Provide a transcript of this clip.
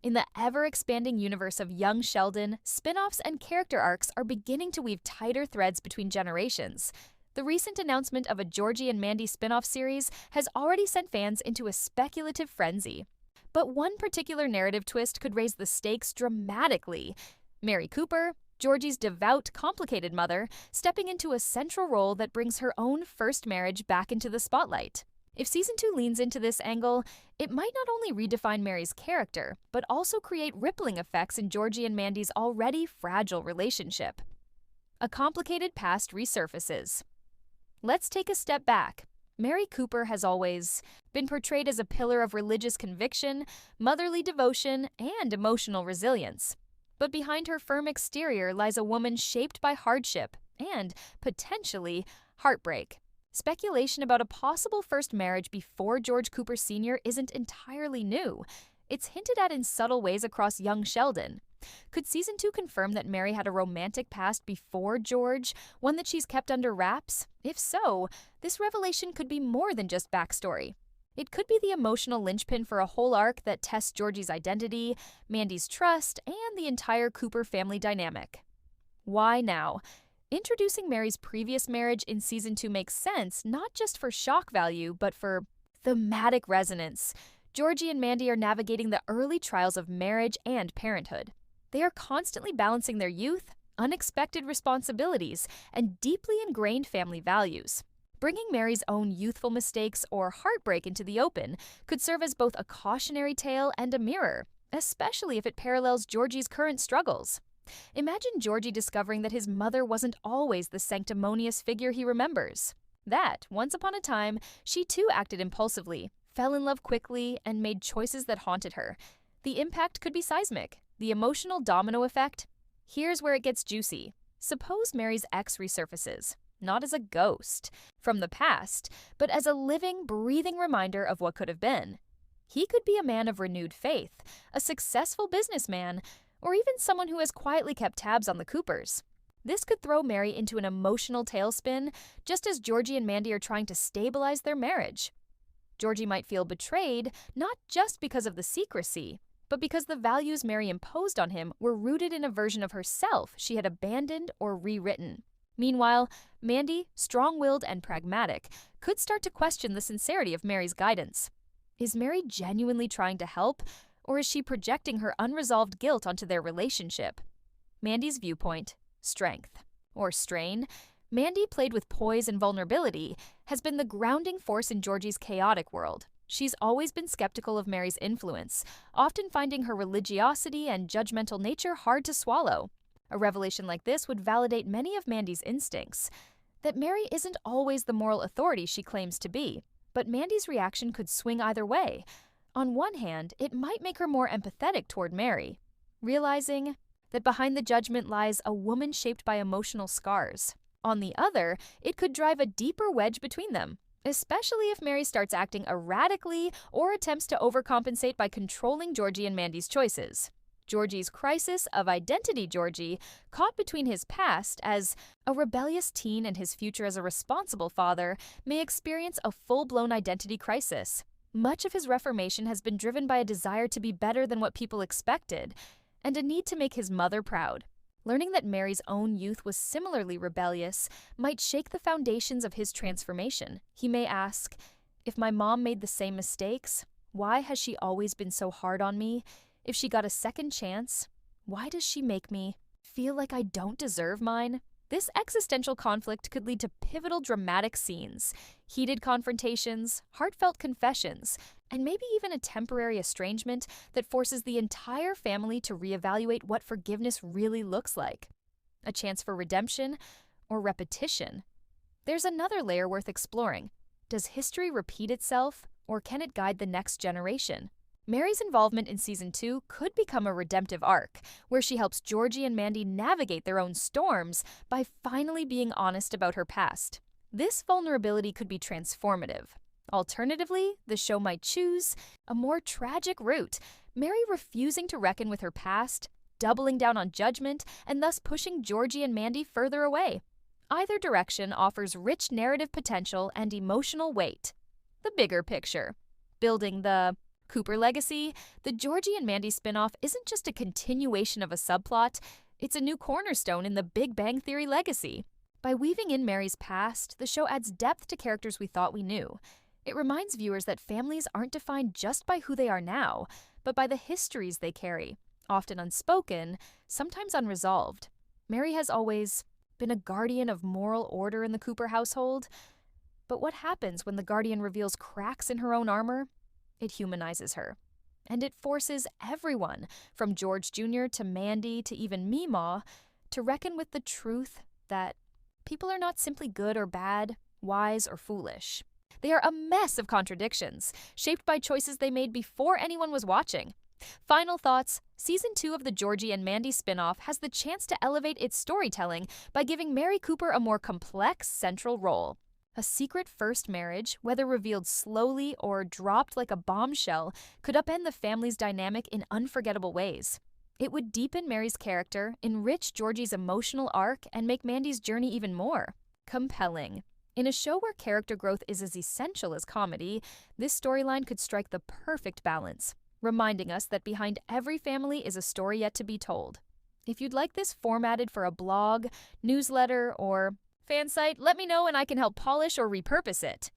In the ever-expanding universe of young Sheldon, spin-offs and character arcs are beginning to weave tighter threads between generations. The recent announcement of a Georgie and Mandy spin-off series has already sent fans into a speculative frenzy. But one particular narrative twist could raise the stakes dramatically. Mary Cooper, Georgie's devout, complicated mother, stepping into a central role that brings her own first marriage back into the spotlight. If Season 2 leans into this angle, it might not only redefine Mary's character, but also create rippling effects in Georgie and Mandy's already fragile relationship. A complicated past resurfaces. Let's take a step back. Mary Cooper has always been portrayed as a pillar of religious conviction, motherly devotion, and emotional resilience. But behind her firm exterior lies a woman shaped by hardship and, potentially, heartbreak. Speculation about a possible first marriage before George Cooper Sr. isn't entirely new. It's hinted at in subtle ways across young Sheldon. Could Season 2 confirm that Mary had a romantic past before George, one that she's kept under wraps? If so, this revelation could be more than just backstory. It could be the emotional linchpin for a whole arc that tests Georgie's identity, Mandy's trust, and the entire Cooper family dynamic. Why now? Introducing Mary's previous marriage in Season 2 makes sense, not just for shock value, but for thematic resonance. Georgie and Mandy are navigating the early trials of marriage and parenthood. They are constantly balancing their youth, unexpected responsibilities, and deeply ingrained family values. Bringing Mary's own youthful mistakes or heartbreak into the open could serve as both a cautionary tale and a mirror, especially if it parallels Georgie's current struggles. Imagine Georgie discovering that his mother wasn't always the sanctimonious figure he remembers. That, once upon a time, she too acted impulsively, fell in love quickly, and made choices that haunted her. The impact could be seismic. The emotional domino effect? Here's where it gets juicy. Suppose Mary's ex resurfaces, not as a ghost from the past, but as a living, breathing reminder of what could have been. He could be a man of renewed faith, a successful businessman, or even someone who has quietly kept tabs on the Coopers. This could throw Mary into an emotional tailspin, just as Georgie and Mandy are trying to stabilize their marriage. Georgie might feel betrayed, not just because of the secrecy, but because the values Mary imposed on him were rooted in a version of herself she had abandoned or rewritten. Meanwhile, Mandy, strong-willed and pragmatic, could start to question the sincerity of Mary's guidance. Is Mary genuinely trying to help, or is she projecting her unresolved guilt onto their relationship? Mandy's viewpoint, strength, or strain. Mandy, played with poise and vulnerability, has been the grounding force in Georgie's chaotic world. She's always been skeptical of Mary's influence, often finding her religiosity and judgmental nature hard to swallow. A revelation like this would validate many of Mandy's instincts. That Mary isn't always the moral authority she claims to be, but Mandy's reaction could swing either way. On one hand, it might make her more empathetic toward Mary, realizing that behind the judgment lies a woman shaped by emotional scars. On the other, it could drive a deeper wedge between them, especially if Mary starts acting erratically or attempts to overcompensate by controlling Georgie and Mandy's choices. Georgie's crisis of identity Georgie, caught between his past as a rebellious teen and his future as a responsible father, may experience a full-blown identity crisis. Much of his reformation has been driven by a desire to be better than what people expected, and a need to make his mother proud. Learning that Mary's own youth was similarly rebellious might shake the foundations of his transformation. He may ask, if my mom made the same mistakes, why has she always been so hard on me? If she got a second chance, why does she make me feel like I don't deserve mine? This existential conflict could lead to pivotal dramatic scenes, heated confrontations, heartfelt confessions, and maybe even a temporary estrangement that forces the entire family to reevaluate what forgiveness really looks like. A chance for redemption or repetition. There's another layer worth exploring. Does history repeat itself, or can it guide the next generation? Mary's involvement in Season 2 could become a redemptive arc, where she helps Georgie and Mandy navigate their own storms by finally being honest about her past. This vulnerability could be transformative. Alternatively, the show might choose a more tragic route, Mary refusing to reckon with her past, doubling down on judgment, and thus pushing Georgie and Mandy further away. Either direction offers rich narrative potential and emotional weight. The bigger picture. Building the Cooper Legacy, the Georgie and Mandy spinoff isn't just a continuation of a subplot, it's a new cornerstone in the Big Bang Theory legacy. By weaving in Mary's past, the show adds depth to characters we thought we knew. It reminds viewers that families aren't defined just by who they are now, but by the histories they carry, often unspoken, sometimes unresolved. Mary has always been a guardian of moral order in the Cooper household. But what happens when the guardian reveals cracks in her own armor? It humanizes her. And it forces everyone, from George Jr. to Mandy to even Meemaw, to reckon with the truth that people are not simply good or bad, wise or foolish. They are a mess of contradictions, shaped by choices they made before anyone was watching. Final thoughts: Season 2 of the Georgie and Mandy spinoff has the chance to elevate its storytelling by giving Mary Cooper a more complex central role. A secret first marriage, whether revealed slowly or dropped like a bombshell, could upend the family's dynamic in unforgettable ways. It would deepen Mary's character, enrich Georgie's emotional arc, and make Mandy's journey even more compelling. In a show where character growth is as essential as comedy, this storyline could strike the perfect balance, reminding us that behind every family is a story yet to be told. If you'd like this formatted for a blog, newsletter, or fan site, let me know and I can help polish or repurpose it.